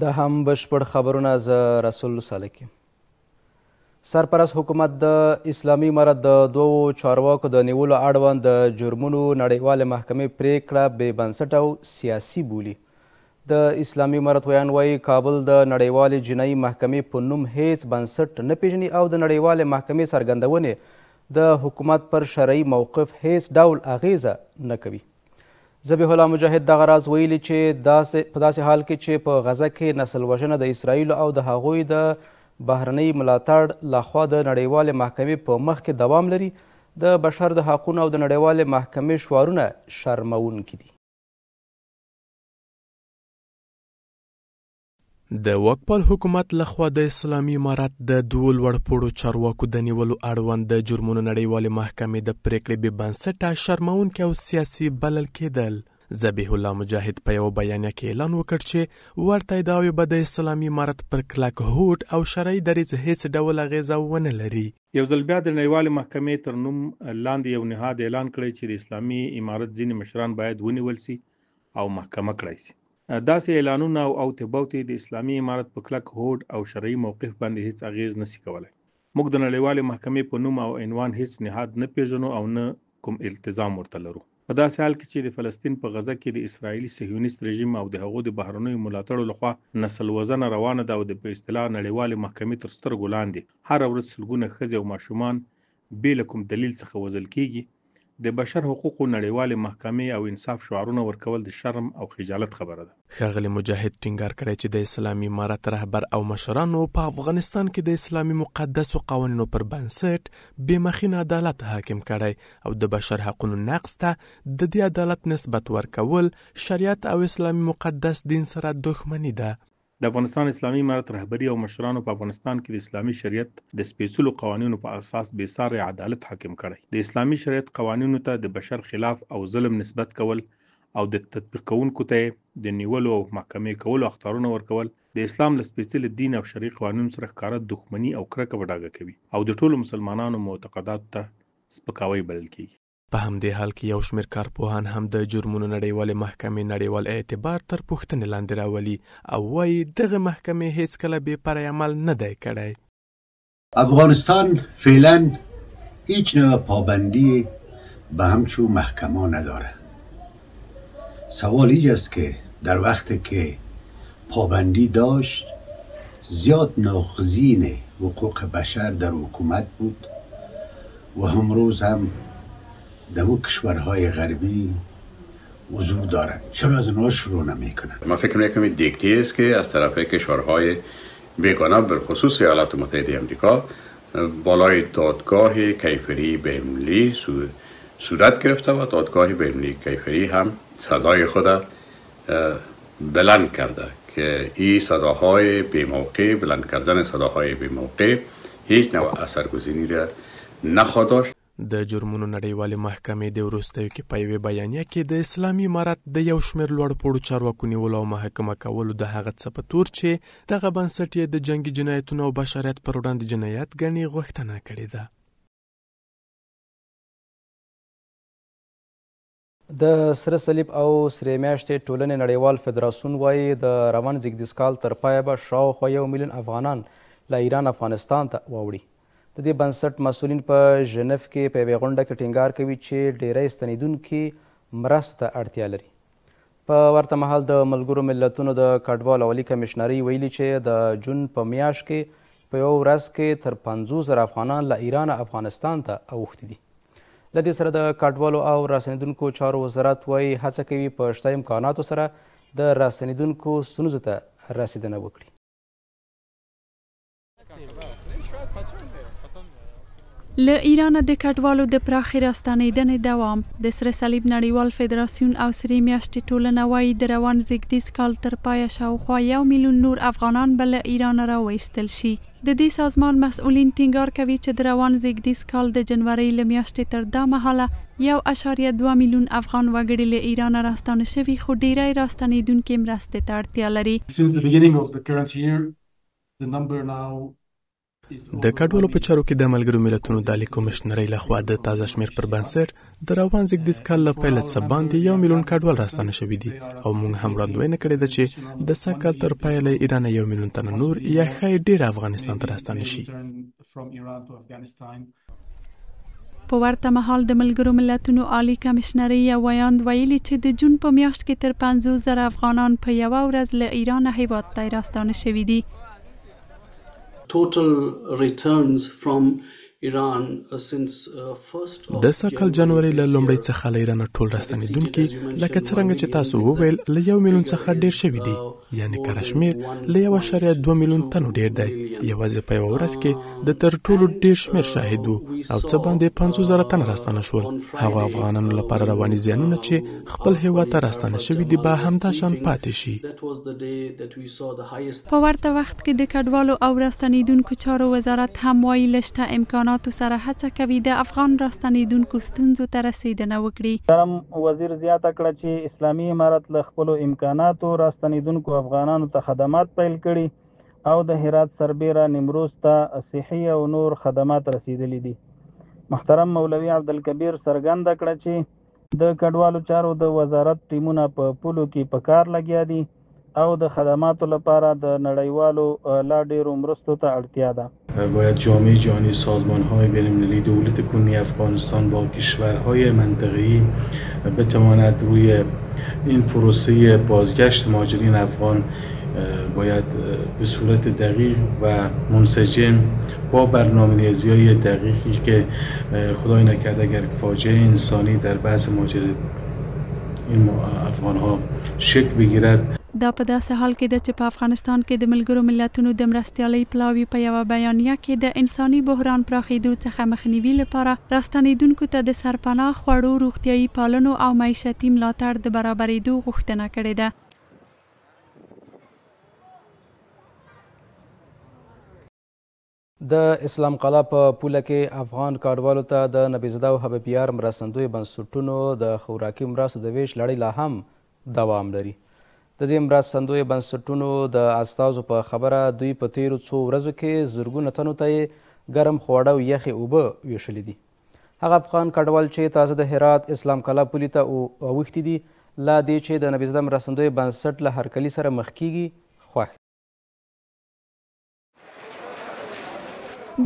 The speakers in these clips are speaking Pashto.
د هم بشپړ خبرونه زه رسول صالح یم. سرپرست حکومت د اسلامي امارت د دوو چارواکو د نیولو اړوند د جرمونو نړیوالې محکمې پریکړه بې بنسټه او سیاسي بولي. د اسلامي امارت ویان وایي کابل د نړیوالې جنایي محکمې په نوم هیڅ بنسټ نه پیژني او د نړیوالې محکمې څرګندونې د حکومت پر شرعي موقف هیڅ ډول اغیزه نه کوي. ذبیح الله مجاهد دغه راز ویلي چې په داسې حال کې چې په غزه کې نسل وژنه د اسرائیلو او د هغوی د بهرنۍ ملاتړ لخوا د نړیوالې محکمې په مخ کې دوام لري، د بشر د حقونو او د نړیوالې محکمې شعارونه شرمونکي دي. د واکپال حکومت لخوا د اسلامي امارت د دوو لوړپوړو چارواکو د نیولو اړوند د جرمونو نړیوالې محکمې د پریکړې بې بنسټه، شرمونکي او سیاسي بلل کېدل. ذبیح الله مجاهد په یو بیانیه کې اعلان وکړ چې ورته ادعاوې به د اسلامي امارت پر کلک هوډ او شرعي دریځ هیڅ ډول اغیزه ونه لري. یو ځل بیا د نړیوالې محکمې تر نوم لاندې یو نهاد اعلان کړی چې د اسلامي امارت ځینې مشران باید ونیول سي او محکمه کړای سي. داسې اعلانونه او اوتې د اسلامي امارت په کلک هوډ او شرعي موقف باندې هیڅ اغیز نشي کولای. موږ د نړیوالې محکمې په نوم او عنوان هیڅ نهاد نه پیژنو او نه کوم التزام ورته لرو. په داسې حال کې چې د فلسطین په غزه کې د اسرائیلي صهیونیست رژیم او د هغو د بهرنیو ملاتړو لخوا نسل وژنه روانه ده او د په اصطلاح نړیوالې محکمې تر سترګو لاندې هره ورځ سلګونه ښځې او ماشومان بې له کوم دلیل څخه وژل کیږي. د بشر حقوقو نړیوالې محکمې او انصاف شعارونه ورکول د شرم او خجالت خبره ده. ښاغلي مجاهد ټینګار کړی چې د اسلامي امارت رهبر او مشرانو په افغانستان کې د اسلامي مقدسو قوانینو پر بنسټ بې مخینه عدالت حاکم کړی او د بشر حقونو نقض ته د دې عدالت نسبت ورکول شریعت او اسلامي مقدس دین سره دښمني ده. د افغانستان اسلامي امارت رهبری او مشرانو په افغانستان کې د اسلامي شریعت د سپیڅلو قوانینو په اساس بې ساري عدالت حاکم کړی. د اسلامي شریعت قوانینو ته د بشر خلاف او ظلم نسبت کول او د تطبیق کوونکو ته د نیولو او محکمې کولو اخطارونه ورکول د اسلام له سپیڅلي دین او شرعي قوانینو سره ښکاره دښمني او کرکه وډاګه کوي او د ټولو مسلمانانو معتقداتو ته سپکاوی بلل کیږي. په همدې حال کې یو شمېر کارپوهان هم د جرمونو نړیوالې محکمې نړیوال اعتبار تر پوښتنې لاندې راولي او وایي دغه محکمې هیڅکله بې پرې عمل نه دی کړی. افغانستان فعلا هیچ نوع پابندی به همچون محکمه نداره. سوال ایج است که در وقتی که پابندی داشت زیاد ناقضین حقوق بشر در حکومت بود و امروز هم در اون کشورهای غربی حضور دارن. چرا از اونها شروع نمیکنن؟ ما فکر میکنم دیکته است که از طرف کشورهای بیگانه بالخصوص ایالات متحده آمریکا بالای دادگاه کیفری بین‌المللی صورت گرفته و دادگاه بین‌المللی کیفری هم صدای خود بلند کرده که این صداهای بی‌موقع، بلند کردن صداهای بی‌موقع هیچ نوع اثرگذاری را نخواهد داشت. د جرمونو نړیوالې محکمې د وروستیو کې په یوې بیانیه کې د اسلامي امارت د یو شمېر لوړپوړو چارواکو نیولو او محاکمه کولو د هغه څه په تور چې دغه بنسټ یې د جنګي جنایتونو او بشریت پر وړاندې جنایت ګڼي غوښتنه کړې ده. د سره صلیب او سرې میاشتې ټولنې نړیوال فدراسیون وایي د روان زیږدیز کال تر پایه به شاوخوا 1 میلیون افغانان له ایران افغانستان ته واوړي. د دې بنسټ مسؤلین په ژنیف کې په یوې غونډه کې ټینګار کوي چې ډیری ستنېدونکي مرستو ته اړتیا لري. په ورته مهال د ملګرو ملتونو د کډوالو اولي کمشنري ویلي چې د جون په میاشت کې په یوه ورځ کې تر 50,000 افغانان له ایران افغانستان ته اوښتي دي. له دې سره د کډوالو او راستنېدونکو چارو وزارت وایي هڅه کوي په شته امکاناتو سره د راستنېدونکو ستونزو ته رسیدنه وکړي. له ایران د کډوالو د پراخې راستنېدنې دوام. د سره صلیب نړیوال فدراسیون او سرې میاشتې ټولنه وایي د روان زیږدیز کال تر پایه شاوخوا 1 میلیون نور افغانان به له ایران راوایستل شي. د دې سازمان مسؤلین ټینګار کوي چې د روان زیږدیز کال د جنورۍ له میاشتې تر دا مهاله 1.2 میلیون افغان وګړي له ایران راستانه شوي خو ډیری راستنېدونکي مرستې ته اړتیا لري. Since the beginning of the current year, the number now د کډوالو په چارو کې د ملګرو ملتونو د عالی کمشنرۍ لخوا د تازه شمېر پر بنسټ د روان زیږدیز کال له پیله څخه باندې 1 میلیون کډوال راستانه شوي دي او موږ هم وړاندوینه کړې ده چې د سږ کال تر پایه له ایران 1 میلیون تنه نور یا ښایي ډېر افغانستان ته راستانه شي. په ورته مهال د ملګرو ملتونو عالی کمشنرۍ یو ویاند ویلي چې د جون په میاشت کې تر 50,000 افغانان په یوه ورځ له ایران هیواد ته راستانه شوي دي. Total returns from Iran since first د سکل جنوري له لومړۍ څخه له ایران ټول راستنیدونکي لکه څرنګه چې تاسو وویل له 1 میلیون څخه ډیر شوي دي، یعنی کشمیر له 1.2 میلیون تنو ډیر دی. یوازې په یوه ورځ کې د تر ټولو ډیر شمیر شاهد وو او څه باندې 50,000 تن راستانه شول. هغه افغانانو لپاره رواني زیانونه چې خپل هیواد ته راستانه شوي دي به همدا شان پاتې شي. په ورته وخت کې د کډوالو او راستنیدونکو چارو وزارت هم وایي لشته امکاناتو سره هڅه کوي د افغان راستنیدونکو ستونزو ته رسیدنه وکړي. ترم وزیر زیاته کړه چې اسلامي امارت له خپلو امکاناتو راستنیدونکو افغانانو ته خدمات پیل کړي او د هرات سربیره نیمروز ته صحي او نور خدمات رسیدلي دي. محترم مولوي عبدالکبیر څرګنده کړه چې د کډوالو چارو د وزارت ټیمونه په پولو کې په کار لګیا دي او د خدماتو لپاره د نړیوالو لا ډیرو مرستو ته اړتیا ده. باید جامعه جهانی، سازمان‌های بین‌المللی، دولت کنونی افغانستان با کشورهای منطقه‌ای بتواند روی این پروسه بازگشت مهاجرین افغان باید به صورت دقیق و منسجم با برنامه‌ریزی‌های دقیقی که خدای نکرده اگر فاجعه انسانی در بحث مهاجرت این افغان‌ها شکل بگیرد. دا په داسې حال کې ده چې په افغانستان کې د ملګرو ملتونو د مرستیالۍ پلاوي په یوه بیانیه کې د انساني بحران پراخېدو څخه مخنیوي لپاره راستنیدونکو ته د سرپناه خوړو، روغتیایي پالنو او معیشتي ملاتړ د برابرېدو غوښتنه کړې ده. د اسلام قلعه په پوله کې افغان کډوالو ته د نبیزاده او حبیبیار مرستندوی بنسټونو د خوراکي مرستو د ویش لړۍ لا هم دوام لري. د دې مرستندوی بنسټونو د استازو په خبره دوی په تیرو څو ورځو کې زرګونه تنو ته یې ګرم خواړه او یخې اوبه ویشلي دي. هغه افغان کډوال چې تازه د هرات اسلام قلعه پولې ته اوښتي دي لا دې چې د نبیزاده مرستندوی بنسټ له هرکلي سره مخ کیږي خوښ.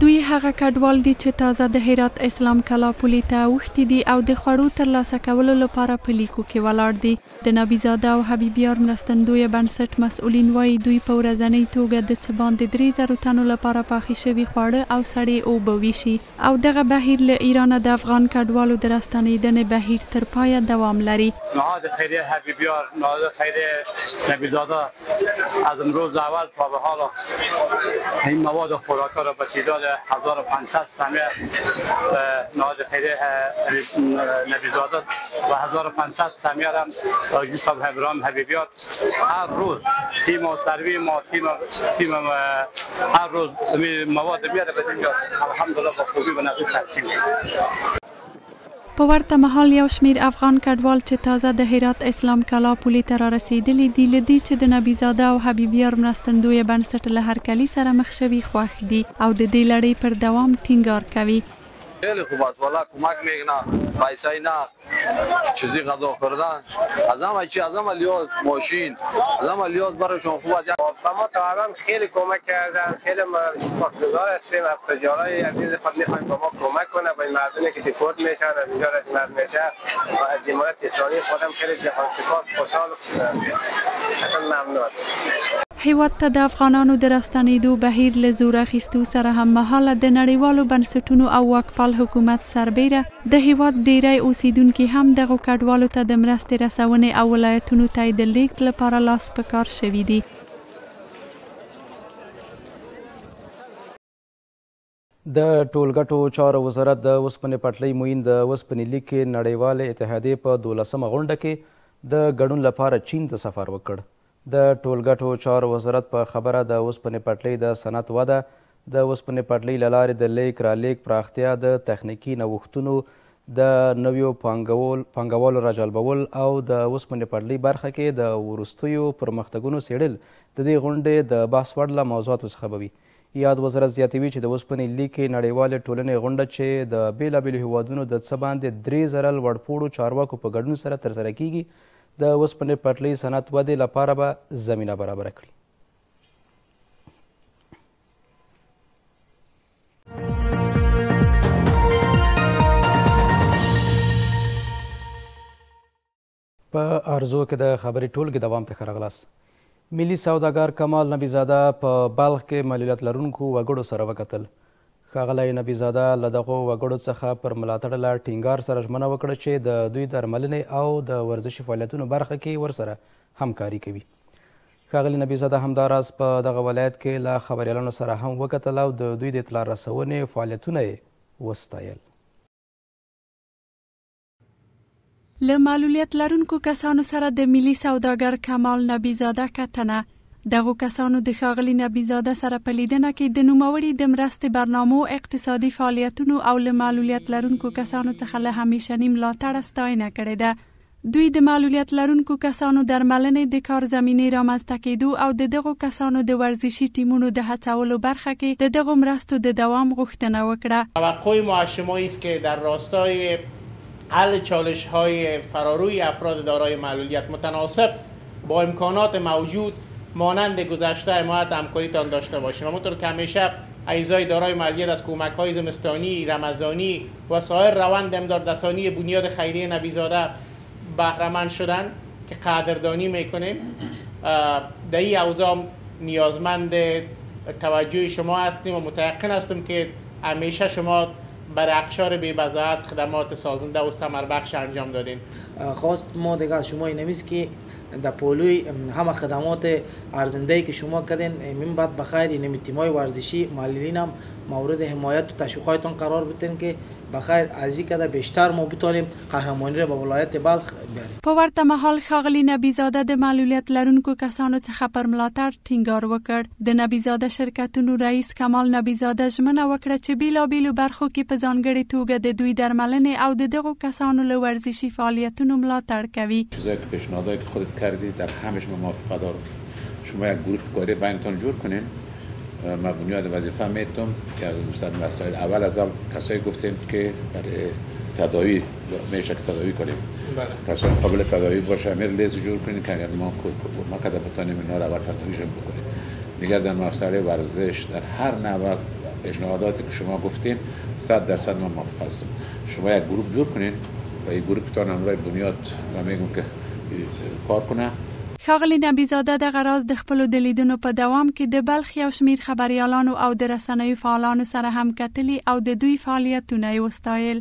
دوی هغه کډوال دي چې تازه د هرات اسلام قلعه پولې ته اوښتي دي او د خوړو ترلاسه کولو لپاره په لیکو کې ولاړ دي. د نبیزاده او حبیبیار مرستندویه بنسټ مسؤلین وایي دوی په ورځنۍ توګه د څه باندې 3,000 تنو لپاره پاخې شوي خواړه او سړې اوبه ویشي او دغه بهیر له ایرانه د افغان کډوالو د راستنیدنې بهیر تر پایه دوام لري. نهاد خیریه حبیبیار، نهاد خیریه نبیزاده از امروز اول تا به حال این مواد خوراکا را به تعداد 1500 سمیه نهاد خیریه نبیزاده و 1500 سمیه را آقای صاحب ابراهیم حبیبیار هر روز تیم سروی ما تیم هر روز مواد میاره به اینجا الحمدلله با خوبی و نظیر تقسیم. په ورته مهال یو شمیر افغان کډوال چې تازه د هرات اسلام قلعه پولې ته را رسیدلي دي له دې چې د نبیزاده او حبیبیار مرستندویه بنسټ له هرکلي سره مخ شوي خوښ دي او د دې لړۍ پر دوام ټینګار کوي. خیلی خوب است والا کمک میکنه پیسه نه چیزی غذا خوردن از همه چی از همه لیاز ماشین از همه لیاز برایشون خوب است. با ما تا خیلی کمک کردن، خیلی سپاسگزار هستیم از تجارای عزیز خود میخوایم با ما کمک کنه با این مردمی که دیپورت میشن از اینجا رد میشه و از حمایت انسانی خودم خیلی جهان سپاس خوشحال اصلا ممنون. هیواد ته د افغانانو د راستنیدو بهیر له زور اخیستو سره هم مهاله د نړیوالو بنسټونو او واکپال حکومت سربیره د هیواد ډیری اوسیدونکي هم دغو کډوالو ته د مرستې رسونې او ولایتونو ته د لیږد لپاره لاس په کار شوي دي. د ټولګټو چارو وزارت د اوسپنې پټلۍ موین د اوسپنې لیک نړیوالې اتحادیې په 12مه غونډه کې د ګډون لپاره چین ته سفر وکړ. د ټولګټو چارو وزارت په خبره د اوسپنې پټلۍ د صنعت وده، د اوسپنې پټلۍ له لارې د لیک رالیک پراختیا، د تخنیکي نوښتونو د نویو پانګوالو راجلبول او د اوسپنې پټلۍ برخه کې د وروستیو پرمختګونو څېړل د دې غونډې د بحث وړ له موضوعاتو څخه به وي. یاد وزارت زیاتوي چې د اوسپنې لیکې نړیوالې ټولنې غونډه چې د بېلابېلو هیوادونو د څه باندې 3000 لوړپوړو چارواکو په ګډون سره ترسره کیږي د اوسپنې پټلۍ صنعت ودې لپاره به زمینه برابره کړي. په ارزو کې د خبرې ټولګې دوام ته ښه راغلاست. ملي سوداګر کمال نبیزاده په بلخ کې معلولیت لرونکو وګړو سره وکتل. ښاغلی نبیزاده له دغو وګړو څخه پر ملاتړ له ټینګار سره ژمنه وکړه چې د دوی درملنې او د ورزشي فعالیتونو برخه کې ورسره همکاري کوي. ښاغلی نبیزاده همداراز په دغه ولایت کې له خبریالانو سره هم وکتل او د دوی د اطلاع رسونې فعالیتونه یې وستایل. له معلولیت لرونکو کسانو سره د ملي سوداګر کمال نبیزاده کتنه. دغو کسانو د ښاغلي نبیزاده سره په لیدنه کې د نوموړي د مرستې برنامو، اقتصادي فعالیتونو او له معلولیت لرونکو کسانو څخه له همیشني ملاتړ ستاینه کړې ده. دوی د معلولیت لرونکو کسانو درملنې د کار زمینې رامنځته کېدو او د دغو کسانو د ورزشي ټیمونو د هڅولو برخه کې د دغو مرستو د دوام غوښتنه وکړه. توقع ما از شما است که در راستای حل چالش‌های فراروی افراد دارای معلولیت متناسب با امکانات موجود مانند گذشته حمایت همکاریتان داشته باشیم. همونطور که همیشه اعضای دارای معلولیت از کمک‌های زمستانی، رمضانی و سایر روند امدادرسانی بنیاد خیریه نبیزاده بهره‌مند شدن که قدردانی میکنیم. در این اوضاع نیازمند توجه شما هستیم و متيقن هستم که همیشه شما برای اقشار بی‌بضاعت خدمات سازنده و ثمربخش انجام دادین. خواست ما دیگه از شما این است که در پولوی همه خدمات ارزنده‌ای که شما کردین من بعد بخیر این تیم‌های ورزشی معلولین هم مورد حمایت و تشویقاتون قرار بدین که بخیر از این کده بیشتر ما بتونیم قهرمانی را به ولایت بلخ بیاریم. په ورته مهال ښاغلي نبیزاده د معلولیت لرونکو کسانو څخه پر ملاتړ ټینګار وکړ. د نبیزاده شرکتونو رئیس کمال نبیزاده ژمنه وکړه چې بیلابیلو برخو کې په ځانګړې توګه د دوی درملنې او د دغو کسانو له ورزشي فعالیتونو ملاتړ کوي. چیزایی که پیشنهادایی که خودت کردی در همش من موافقت دارم. شما یک گروه کاری بینتون جور کنین. ما بنیاد وظیفه میتونم که مثلا مسائل اول از کسایی گفتیم که برای تداوی میشه که تداوی کنیم. کسایی قابل تداوی باشه امیر لیست جور کنیم که اگر ما کده بتانیم اینا رو اول تداویشون بکنیم. دیگر در مسئله ورزش در هر نوع پیشنهاداتی که شما گفتین 100% من موافق هستم. شما یک گروه جور کنین و این گروه بتونه همراه بنیاد و میگم که کار کنه. ښاغلي نبیزاده دغه راز د خپلو د لیدنو په دوام کې د بلخ یو شمیر خبریالانو او د رسنیو فعالانو سره هم کتلي او د دوی فعالیتونه یې وستایل.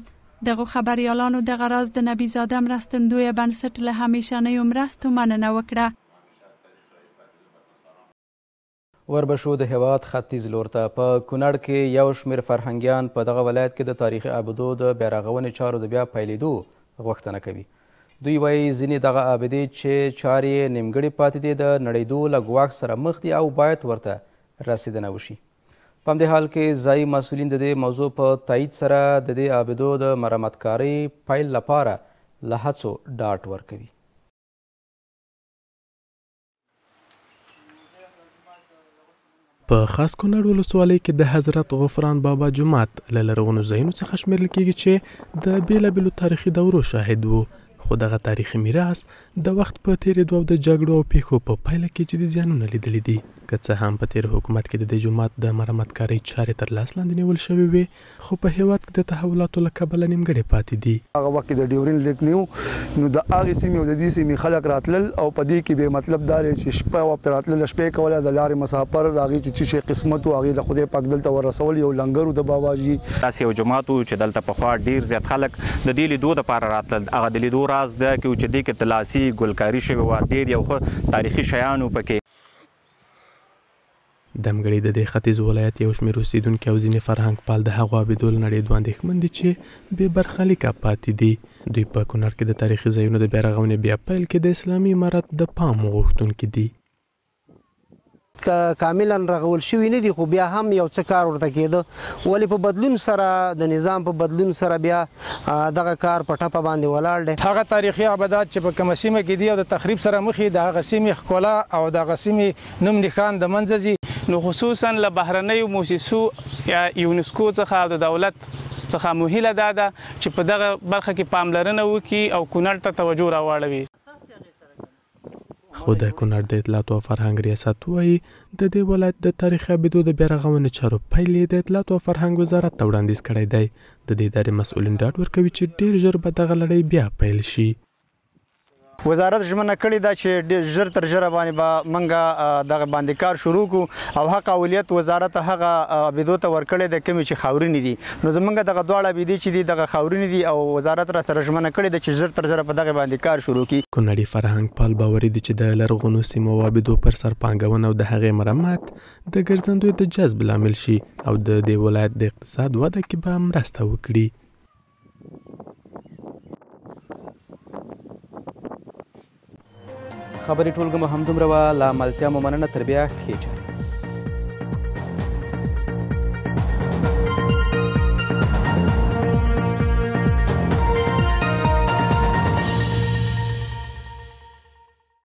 دغو خبریالانو دغه راز د نبیزاده مرستندویه بنسټ له همیشنیو مرستو مننه وکړه. وربشو د هیواد ختیځ لور ته په کونړ کې یو شمیر فرهنګیان په دغه ولایت کې د تاریخي ابدو د بیارغونې چارو د بیا پیلېدو غوښتنه کوي. دوی وایي ځینې دغه ابدې چې چارې نیمګړې پاتې دي د نړېدو له ګواښ سره مخ دي او باید ورته رسېدنه وشي. په همدې حال کې ځایي مسؤلین د دې موضوع په تایید سره د دې ابدو د مرمتکارۍ پیل لپاره له هڅو ډاډ ورکوي. په خاص کونړ ولسوالۍ کې د حضرت غفران بابا جومات له لرغونو ځایونو څخه شمیرل کېږي چې د بېلابېلو تاریخي دورو شاهد وو. خو دغه تاریخي میراث د وخت په تېرېدو او د جګړو او پیښو په پایله کې جدي زیانونه لیدلي دي. که څه هم په تېر حکومت کې د دې جومات د مرمتکارۍ چارې تر لاس لاندې نیول شوې وې، خو په هېواد کې د تحولاتو له کبله نیمګړې پاتې دي. هغه وخت کې د ډیورین لیک نه و، نو د هغې سیمې او د دې سیمې خلک راتلل او په دې کې به مطلب دا دی چې شپه وه پرې راتلل، شپې کوله، د لارې مسافر هغې چې څه شی قسمت و هغې له خدای پاک دلته ورسول. یو لنګر و د باباجي، داسې یو جومات و چې دلته پخوا ډېر زیات خلک د دې لیدو دپاره راتلل. هغه د لیدو راز ده چې دې کې تلاسي ګلکاري شوې وه، ډېر یو ښه تاریخي شیان و پکې. دمګړی د دې ختیځ ولایت یو شمېر اوسېدونکي او ځینې فرهنګ پال د هغو ابدو له نړېدو اندېښمن دي چې بې برخلیکه پاتې دي. دوی په کونړ کې د تاریخي ځایونو د بیارغونې بیا پیل کې د اسلامي امارت د پام غوښتونکي دي. کاملا رغول شوي نه دي، خو بیا هم یو څه کار ورته کېده. ولې په بدلون سره د نظام په بدلون سره بیا دغه کار په ټپه باندې ولاړ دی. هغه تاریخي ابدات چې په کومه سیمه کې دي او د تخریب سره مخ دي، د هغه سیمې ښکلا او د هغه سیمې نوم نښان د منځه ځي. نو خصوصا له بهرنیو موسسو یا یونسکو څخه او د دولت څخه مهیله دا ده چې په دغه برخه کې پاملرنه وکړي او کونړ ته توجه راواړوي. خو د کونړ د اطلاعات او فرهنګ ریاست وایي د دې ولایت د تاریخي ابدو د بیا رغونې چارو پیل یې د اطلاعات او فرهنګ وزارت ته وړاندیز کړی دی. د دې ادارې مسؤلین ډاډ ورکوي چې ډېر ژر به دغه لړۍ بیا پیل شي. وزارت ژمنه کړې ده چې ژر تر ژره باندې به موږ دغه باندې کار شروع کړو او حق اولیت وزارت هغه ابدو ته ورکړی دی کومې چې خاورینې دي. نو زموږ دغه دواړه ابدې چې دي دغه خاورینې دي او وزارت را سره ژمنه کړې ده چې ژر تر ژره په دغه باندې کار شروع کړي. کونړي فرهنګ پال باوري دي چې د لرغونو سیمو او ابدو پر سر پانګونه او د هغې مرمت د ګرځندوی د جذب لامل شي او د دې ولایت د اقتصاد وده کې به مرسته وکړي. خبرې ټولګه مو همدومره وه. له ملتیا مو مننه. تر بیا ښې چارې.